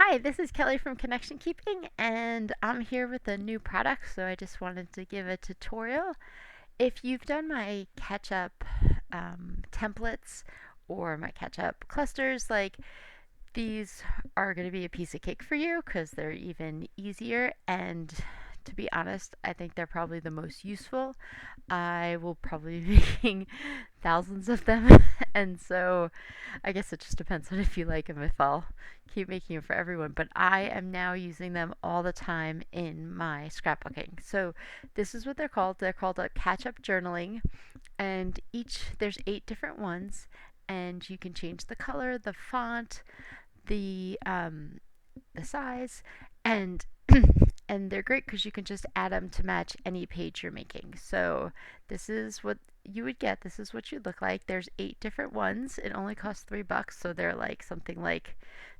Hi, this is Kelly from Connection Keeping, and I'm here with a new product, so I just wanted to give a tutorial. If you've done my catch-up templates or my catch-up clusters, like these are going to be a piece of cake for you because they're even easier, and to be honest, I think they're probably the most useful. I will probably be making thousands of them, and so I guess it just depends on if you like them, if I'll keep making them for everyone. But I am now using them all the time in my scrapbooking. So this is what they're called. They're called a catch-up journaling, and there's 8 different ones, and you can change the color, the font, the size, and and they're great because you can just add them to match any page you're making. So this is what you would get. This is what you'd look like. There's 8 different ones. It only costs $3, so they're like something like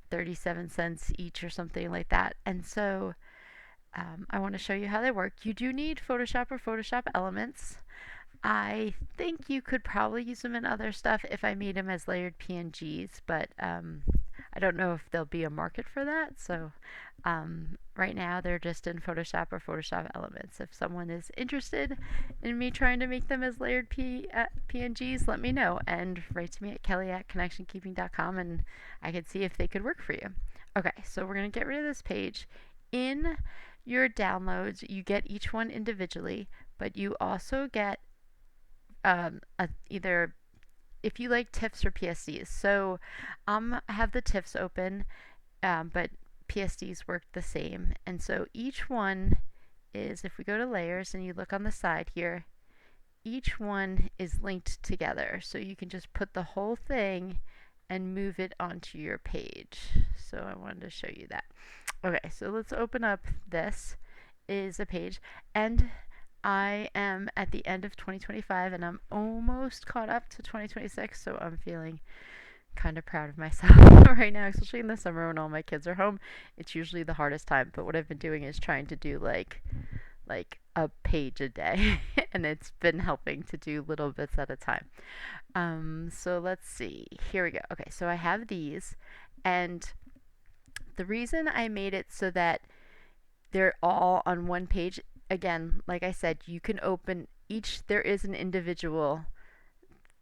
37 cents each or something like that. And so I want to show you how they work. You do need Photoshop or Photoshop Elements. I think you could probably use them in other stuff if I made them as layered PNGs, but I don't know if there'll be a market for that. So right now they're just in Photoshop or Photoshop Elements. If someone is interested in me trying to make them as layered PNGs, let me know and write to me at kelly@connectionkeeping.com and I can see if they could work for you. Okay, so we're going to get rid of this page. In your downloads, you get each one individually, but you also get either if you like TIFFs or PSDs. So I have the TIFFs open, but PSDs work the same. And so each one is, if we go to layers and you look on the side here, each one is linked together. So you can just put the whole thing and move it onto your page. So I wanted to show you that. Okay, so let's open up. This is a page, and I am at the end of 2025 and I'm almost caught up to 2026, so I'm feeling kind of proud of myself right now, especially in the summer when all my kids are home. It's usually the hardest time, but what I've been doing is trying to do like a page a day and it's been helping to do little bits at a time. So let's see. Here we go. Okay, so I have these, and the reason I made it so that they're all on one page, again, like I said, you can open each, there is an individual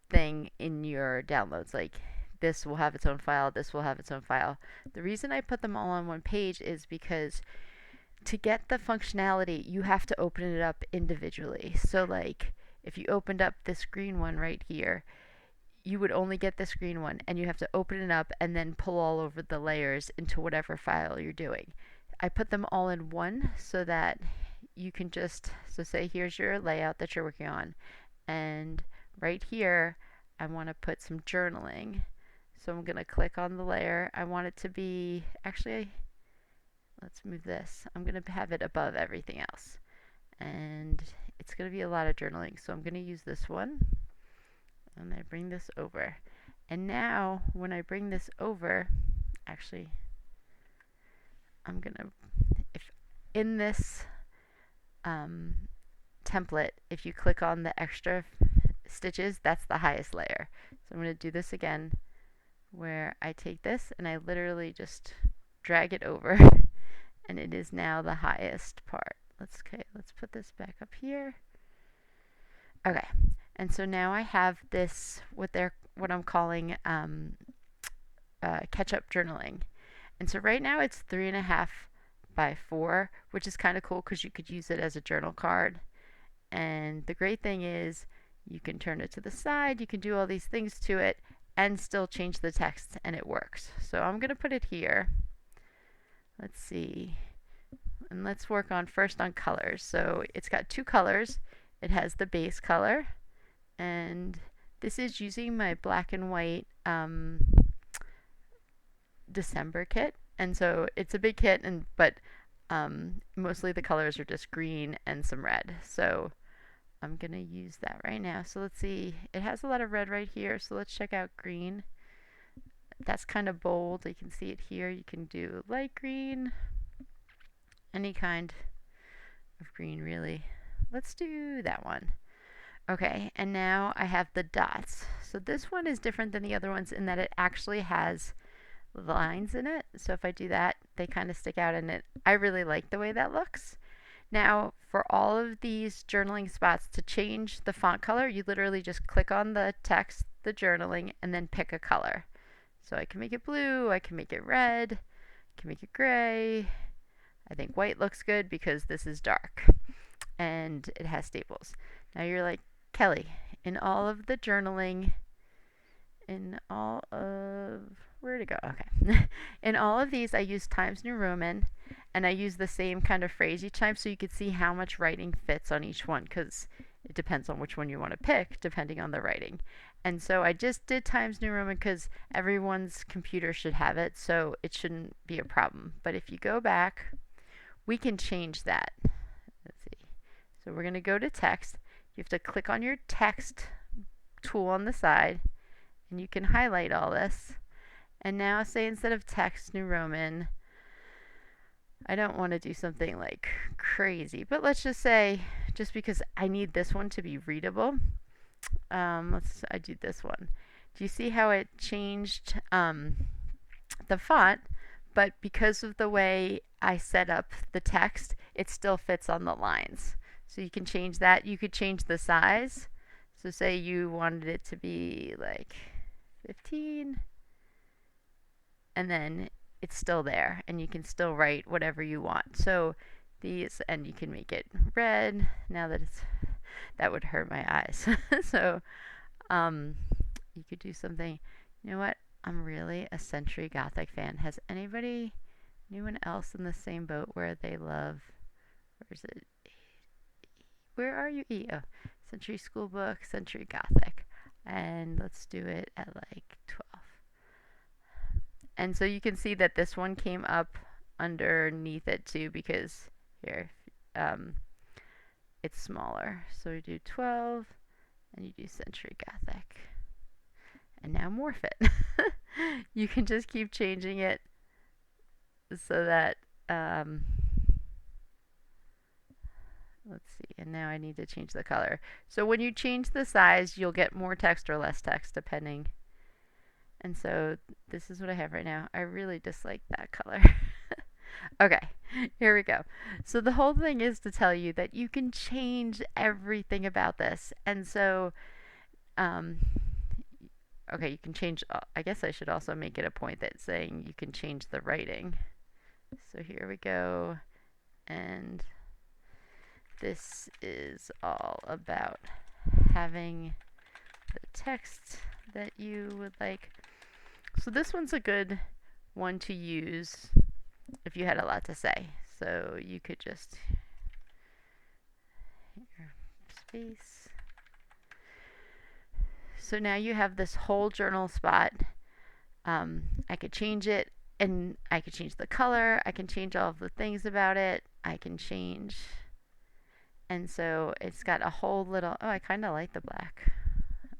thing in your downloads. Like this will have its own file, this will have its own file. The reason I put them all on one page is because to get the functionality, you have to open it up individually. So like if you opened up this green one right here, you would only get this green one, and you have to open it up and then pull all over the layers into whatever file you're doing. I put them all in one so that you can just, so say here's your layout that you're working on, and right here I want to put some journaling. So I'm going to click on the layer. I want it to be, actually, let's move this. I'm going to have it above everything else. And it's going to be a lot of journaling, so I'm going to use this one. And I bring this over. And now when I bring this over, actually, I'm going to, if in this template, if you click on the extra stitches, that's the highest layer. So I'm going to do this again, where I take this and I literally just drag it over and it is now the highest part. Let's put this back up here. Okay, and so now I have this, what I'm calling catch-up journaling. And so right now it's 3.5 by 4, which is kind of cool because you could use it as a journal card. And the great thing is you can turn it to the side, you can do all these things to it and still change the text, and it works. So I'm going to put it here. Let's see. And let's work on first on colors. So it's got 2 colors. It has the base color, and this is using my black and white December kit. And so it's a big kit, but mostly the colors are just green and some red. So I'm going to use that right now. So let's see. It has a lot of red right here, so let's check out green. That's kind of bold. You can see it here. You can do light green, any kind of green really. Let's do that one. Okay, and now I have the dots. So this one is different than the other ones in that it actually has lines in it. So if I do that, they kind of stick out in it. I really like the way that looks. Now, for all of these journaling spots, to change the font color, you literally just click on the text, the journaling, and then pick a color. So I can make it blue, I can make it red, I can make it gray. I think white looks good because this is dark and it has staples. Now you're like, Kelly, in all of the journaling, in all of, where'd it go? Okay. In all of these, I use Times New Roman, and I use the same kind of phrase each time so you could see how much writing fits on each one, because it depends on which one you want to pick, depending on the writing. And so I just did Times New Roman because everyone's computer should have it, so it shouldn't be a problem. But if you go back, we can change that. Let's see. So we're going to go to text. You have to click on your text tool on the side, and you can highlight all this. And now say instead of text New Roman, I don't want to do something like crazy, but let's just say, just because I need this one to be readable, I do this one. Do you see how it changed the font, but because of the way I set up the text, it still fits on the lines. So you can change that. You could change the size. So say you wanted it to be like 15, and then it's still there, and you can still write whatever you want. So these, and you can make it red. Now that that would hurt my eyes. So you could do something. You know what? I'm really a Century Gothic fan. Has anyone else in the same boat where they love, where is it? Where are you? Oh, Century School Book, Century Gothic. And let's do it at like 12. And so you can see that this one came up underneath it too, because here, it's smaller. So we do 12, and you do Century Gothic. And now morph it. You can just keep changing it so that, let's see, and now I need to change the color. So when you change the size, you'll get more text or less text depending. And so this is what I have right now. I really dislike that color. Okay, here we go. So the whole thing is to tell you that you can change everything about this. And so, okay, you can change, I guess I should also make it a point that's saying you can change the writing. So here we go. And this is all about having the text that you would like. So this one's a good one to use if you had a lot to say. So you could just, here, space. So now you have this whole journal spot. I could change it, and I could change the color. I can change all of the things about it. I can change, and so it's got a whole little, oh, I kind of like the black.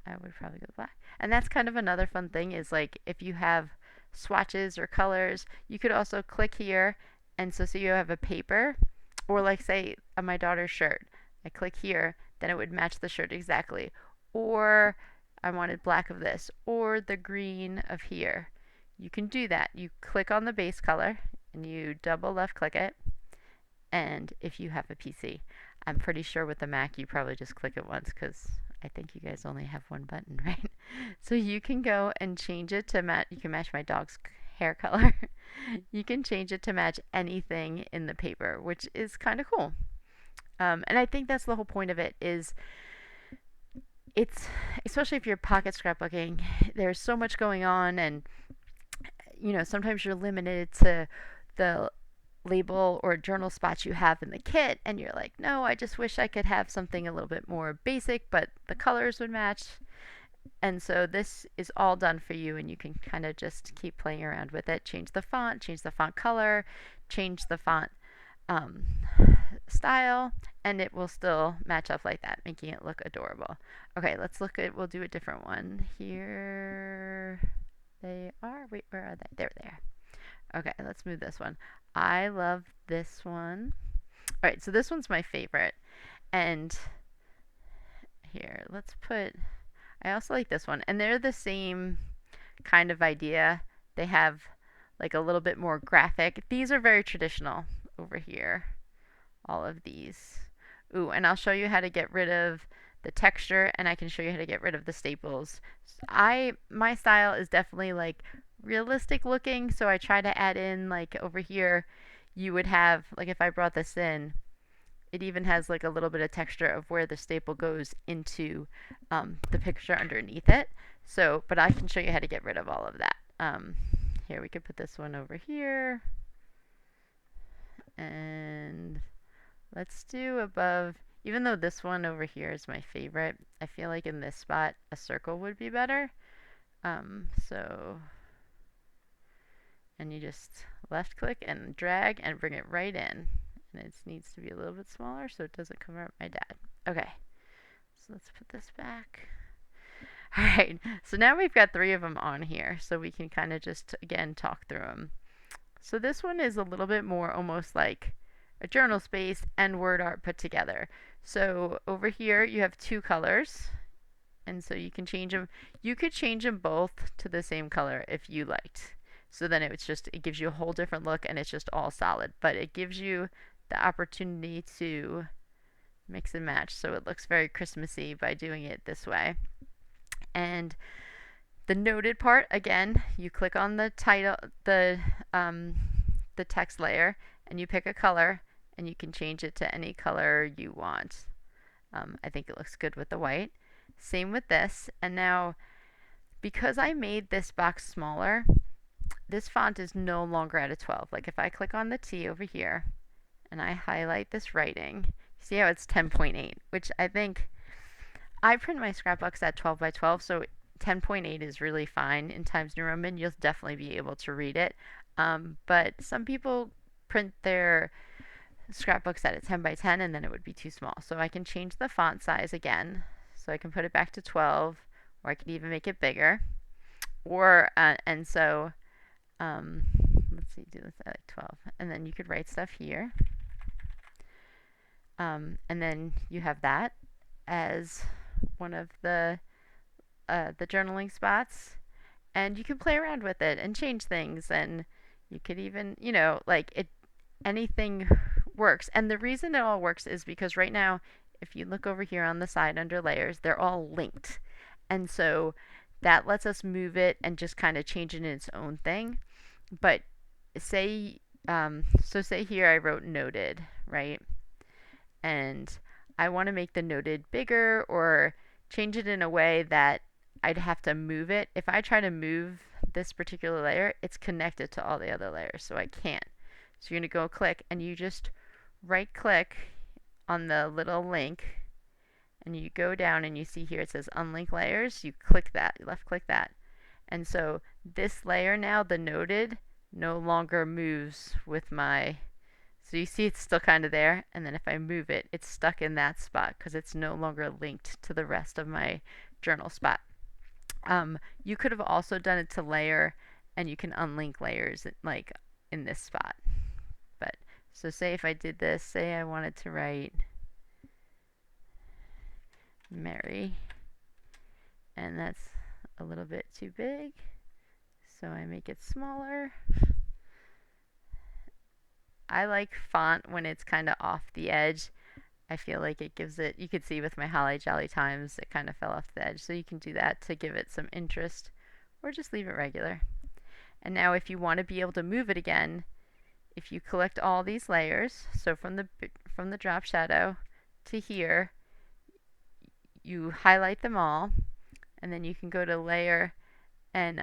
I would probably go black. And that's kind of another fun thing, is like if you have swatches or colors, you could also click here, and so you have a paper, or like say on my daughter's shirt, I click here, then it would match the shirt exactly. Or I wanted black of this, or the green of here. You can do that. You click on the base color, and you double left click it, and if you have a PC. I'm pretty sure with the Mac you probably just click it once, because I think you guys only have one button, right? So you can go and change it to match. You can match my dog's hair color. You can change it to match anything in the paper, which is kind of cool. And I think that's the whole point of it, is it's, especially if you're pocket scrapbooking, there's so much going on, and you know, sometimes you're limited to the label or journal spots you have in the kit, and you're like, no, I just wish I could have something a little bit more basic, but the colors would match. And so this is all done for you, and you can kind of just keep playing around with it. Change the font color, change the font style, and it will still match up like that, making it look adorable. Okay, let's look at, we'll do a different one. Here they are. Wait, where are they? There they are. Okay, let's move this one. I love this one. All right, so this one's my favorite. And here, let's put, I also like this one. And they're the same kind of idea. They have like a little bit more graphic. These are very traditional over here, all of these. Ooh, and I'll show you how to get rid of the texture, and I can show you how to get rid of the staples. My style is definitely like realistic looking, so I try to add in, like over here you would have, like if I brought this in, it even has like a little bit of texture of where the staple goes into the picture underneath it. So, but I can show you how to get rid of all of that. Here, we could put this one over here, and let's do above, even though this one over here is my favorite, I feel like in this spot a circle would be better. So, and you just left click and drag and bring it right in. And it needs to be a little bit smaller so it doesn't cover up my dad. Okay, so let's put this back. Alright, so now we've got 3 of them on here, so we can kind of just, again, talk through them. So this one is a little bit more almost like a journal space and word art put together. So over here you have 2 colors, and so you can change them. You could change them both to the same color if you liked. So then it gives you a whole different look, and it's just all solid. But it gives you the opportunity to mix and match, so it looks very Christmassy by doing it this way. And the noted part, again, you click on the title, the text layer, and you pick a color, and you can change it to any color you want. I think it looks good with the white. Same with this. And now, because I made this box smaller, this font is no longer at a 12. Like if I click on the T over here and I highlight this writing, see how it's 10.8, which I think, I print my scrapbooks at 12 by 12, so 10.8 is really fine in Times New Roman. You'll definitely be able to read it. But some people print their scrapbooks at a 10 by 10 and then it would be too small. So I can change the font size again. So I can put it back to 12, or I can even make it bigger. Or, and so, let's see, do this at like 12. And then you could write stuff here. And then you have that as one of the journaling spots. And you can play around with it and change things. And you could even, you know, like it, anything works. And the reason it all works is because right now, if you look over here on the side under layers, they're all linked. And so that lets us move it and just kind of change it in its own thing. But say, so say here I wrote noted, right? And I want to make the noted bigger or change it in a way that I'd have to move it. If I try to move this particular layer, it's connected to all the other layers, so I can't. So you're going to go click, and you just right click on the little link, and you go down and you see here it says unlink layers. You click that, left click that. And so this layer now, the noted, no longer moves with my, so you see it's still kind of there, and then if I move it, it's stuck in that spot because it's no longer linked to the rest of my journal spot. You could have also done it to layer, and you can unlink layers like in this spot. But so say if I did this, say I wanted to write Mary, and that's a little bit too big, so I make it smaller. I like font when it's kind of off the edge. I feel like it gives it, you could see with my Holly Jolly Times, it kind of fell off the edge. So you can do that to give it some interest, or just leave it regular. And now if you want to be able to move it again, if you collect all these layers, so from the drop shadow to here, you highlight them all, and then you can go to layer, and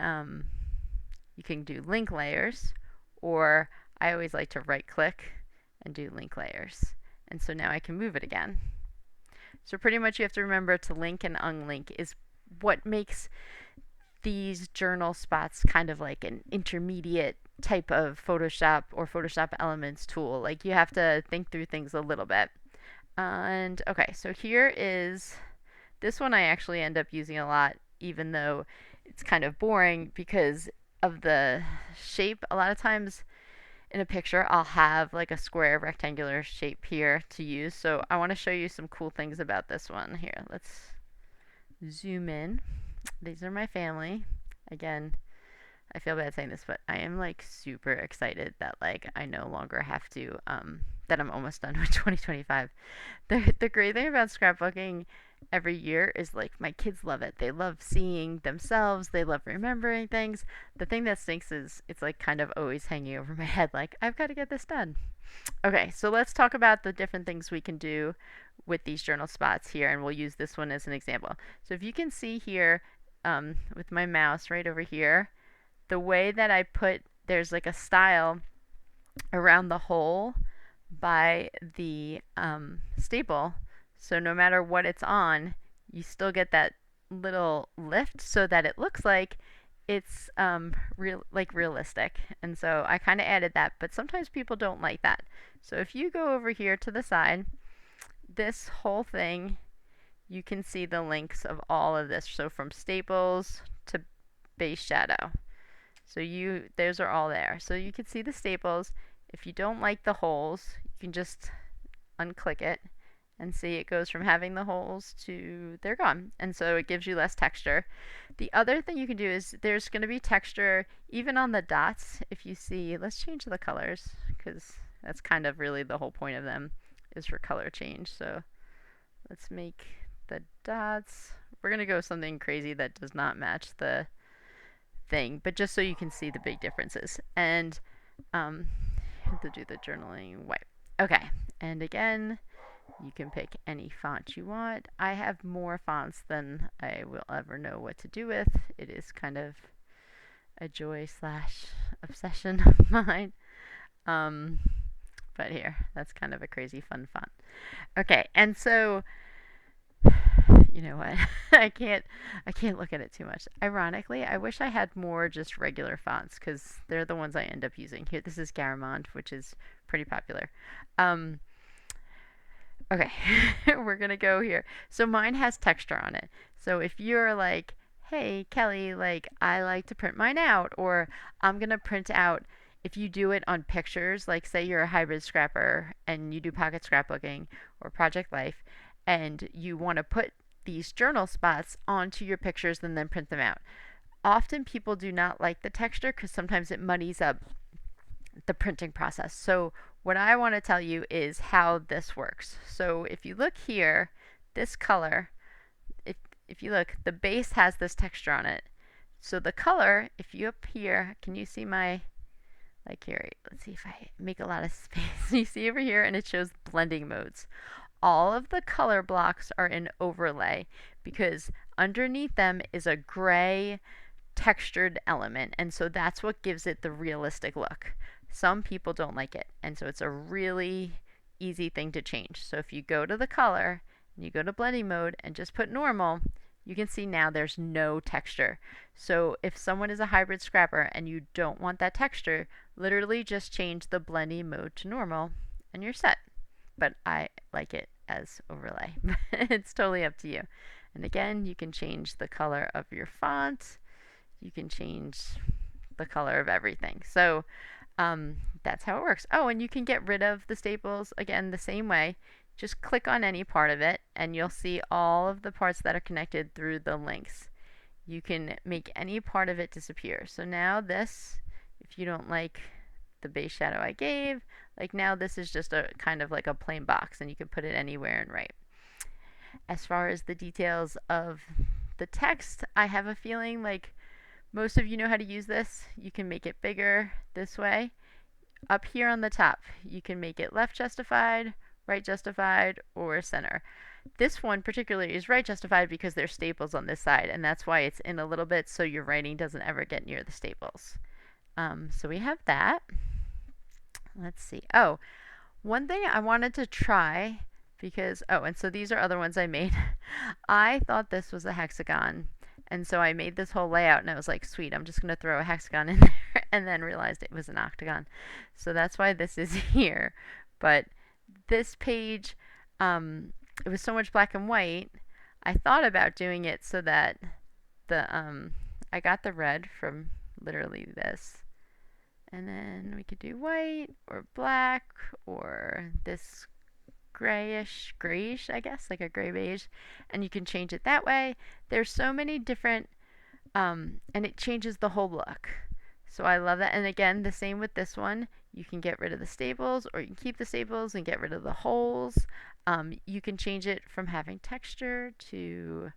you can do link layers, or I always like to right click and do link layers. And so now I can move it again. So pretty much you have to remember to link and unlink is what makes these journal spots kind of like an intermediate type of Photoshop or Photoshop Elements tool. Like you have to think through things a little bit. And okay, so here is, this one I actually end up using a lot, even though it's kind of boring because of the shape. A lot of times in a picture I'll have like a square rectangular shape here to use. So I want to show you some cool things about this one. Here, let's zoom in. These are my family. Again, I feel bad saying this, but I am like super excited that like I no longer have to that I'm almost done with 2025. The great thing about scrapbooking every year is like my kids love it. They love seeing themselves, they love remembering things. The thing that stinks is it's like kind of always hanging over my head like I've got to get this done. Okay, so let's talk about the different things we can do with these journal spots here, and we'll use this one as an example. So if you can see here with my mouse right over here, the way that I put, there's like a style around the hole by the staple. So no matter what it's on, you still get that little lift so that it looks like it's realistic. And so I kind of added that, but sometimes people don't like that. So if you go over here to the side, this whole thing, you can see the links of all of this. So from staples to base shadow. So those are all there. So you can see the staples. If you don't like the holes, you can just unclick it and see it goes from having the holes to they're gone. And so it gives you less texture. The other thing you can do is there's going to be texture even on the dots. If you see, let's change the colors because that's kind of really the whole point of them is for color change. So let's make the dots. We're going to go something crazy that does not match the thing, but just so you can see the big differences. And to do the journaling white. Okay, and again, you can pick any font you want. I have more fonts than I will ever know what to do with. It is kind of a joy slash obsession of mine. But here, that's kind of a crazy fun font. Okay, and so you know what? I can't look at it too much. Ironically, I wish I had more just regular fonts because they're the ones I end up using. Here, this is Garamond, which is pretty popular. Okay, we're gonna go here. So mine has texture on it. So if you're like, hey, Kelly, like I like to print mine out, or I'm gonna print out, if you do it on pictures, like say you're a hybrid scrapper and you do pocket scrapbooking or Project Life, and you want to put these journal spots onto your pictures and then print them out. Often people do not like the texture because sometimes it muddies up the printing process. So what I want to tell you is how this works. So if you look here, this color, if you look, the base has this texture on it. So the color, if you up here, can you see my, like here, let's see if I make a lot of space. You see over here and it shows blending modes. All of the color blocks are in overlay because underneath them is a gray textured element, and so that's what gives it the realistic look. Some people don't like it, and so it's a really easy thing to change. So if you go to the color and you go to blending mode and just put normal, you can see now there's no texture. So if someone is a hybrid scrapper and you don't want that texture, literally just change the blending mode to normal and you're set. But I like it as overlay. It's totally up to you. And again, you can change the color of your font. You can change the color of everything. So that's how it works. Oh, and you can get rid of the staples again the same way. Just click on any part of it and you'll see all of the parts that are connected through the links. You can make any part of it disappear. So now this, if you don't like the base shadow I gave, like now this is just a kind of like a plain box and you can put it anywhere and write. As far as the details of the text, I have a feeling like most of you know how to use this. You can make it bigger this way. Up here on the top, you can make it left justified, right justified, or center. This one particularly is right justified because there's staples on this side, and that's why it's in a little bit so your writing doesn't ever get near the staples. So we have that. Let's see. Oh, one thing I wanted to try because, oh, and so these are other ones I made. I thought this was a hexagon, and so I made this whole layout and I was like, sweet, I'm just going to throw a hexagon in there, and then realized it was an octagon. So that's why this is here. But this page, it was so much black and white, I thought about doing it so that the, I got the red from literally this. And then we could do white or black or this grayish, I guess, like a gray beige. And you can change it that way. There's so many different, and it changes the whole look. So I love that. And again, the same with this one. You can get rid of the staples or you can keep the staples and get rid of the holes. You can change it from having texture to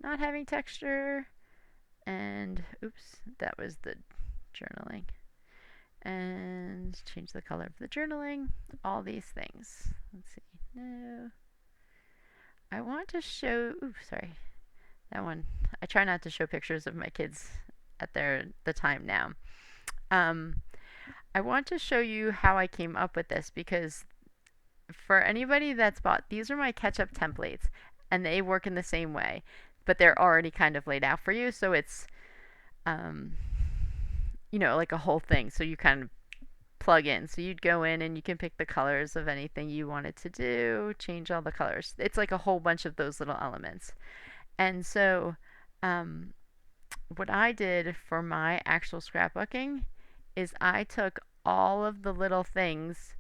not having texture. And oops, that was the journaling. And change the color of the journaling. All these things. Let's see. No. I want to show, oops, sorry. That one. I try not to show pictures of my kids at the time now. I want to show you how I came up with this because for anybody that's bought, these are my ketchup templates and they work in the same way, but they're already kind of laid out for you. So it's, um, like a whole thing. So you kind of plug in. So you'd go in and you can pick the colors of anything you wanted to do, change all the colors. It's like a whole bunch of those little elements. And so, what I did for my actual scrapbooking is I took all of the little things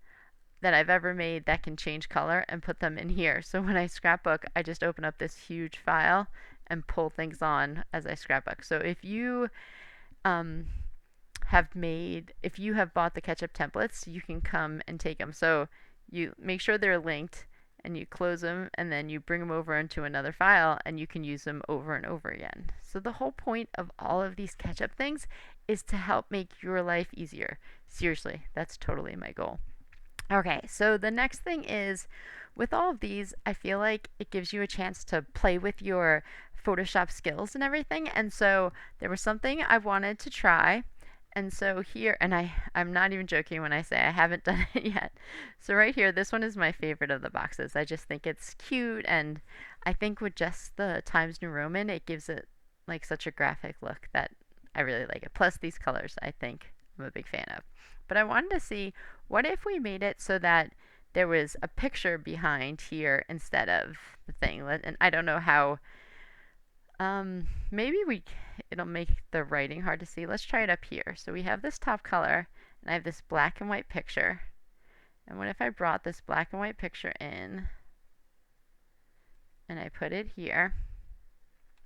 that I've ever made that can change color and put them in here. So when I scrapbook, I just open up this huge file and pull things on as I scrapbook. So if you if you have bought the ketchup templates, you can come and take them. So you make sure they're linked and you close them and then you bring them over into another file and you can use them over and over again. So the whole point of all of these ketchup things is to help make your life easier. Seriously, that's totally my goal. Okay, so the next thing is with all of these, I feel like it gives you a chance to play with your Photoshop skills and everything. And so there was something I wanted to try. And so here, and I'm not even joking when I say I haven't done it yet. So right here, this one is my favorite of the boxes. I just think it's cute, and I think with just the Times New Roman, it gives it like such a graphic look that I really like it. Plus these colors, I think I'm a big fan of. But I wanted to see, what if we made it so that there was a picture behind here instead of the thing? And I don't know how, maybe it'll make the writing hard to see. Let's try it up here. So we have this top color, and I have this black and white picture. And what if I brought this black and white picture in, and I put it here?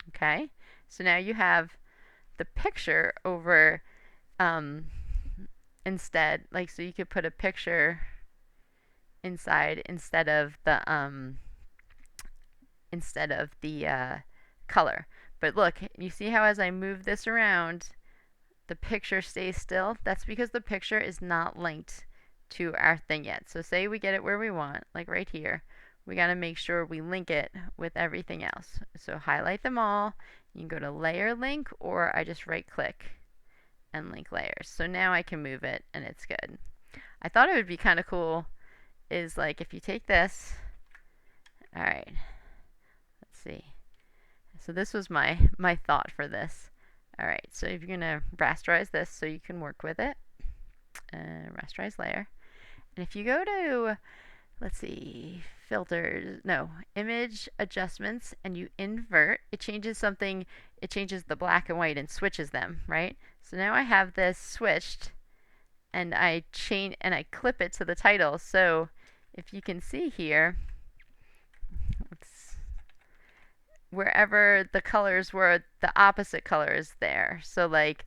Okay, so now you have the picture over, instead, like, so you could put a picture inside instead of the color. But look, you see how as I move this around, the picture stays still? That's because the picture is not linked to our thing yet. So say we get it where we want, like right here. We got to make sure we link it with everything else. So highlight them all. You can go to layer link, or I just right click and link layers. So now I can move it and it's good. I thought it would be kind of cool is like if you take this, all right, let's see. So this was my thought for this. All right, so if you're gonna rasterize this so you can work with it, rasterize layer. And if you go to, let's see, filters, no, image adjustments, and you invert, it changes something, it changes the black and white and switches them, right? So now I have this switched, and I clip it to the title. So if you can see here, wherever the colors were, the opposite color is there. So like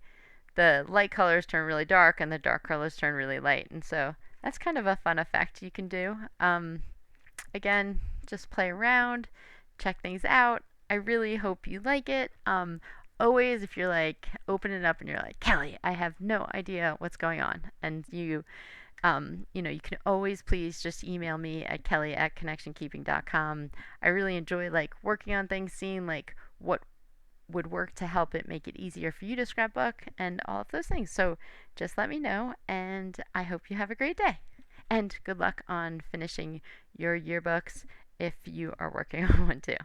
the light colors turn really dark and the dark colors turn really light. And so that's kind of a fun effect you can do. Again, just play around, check things out. I really hope you like it. Always, if you're like, open it up and you're like, Kelly, I have no idea what's going on, and you can always please just email me at kelly@connectionkeeping.com. I really enjoy like working on things, seeing like what would work to help it make it easier for you to scrapbook and all of those things. So just let me know, and I hope you have a great day. And good luck on finishing your yearbooks if you are working on one too.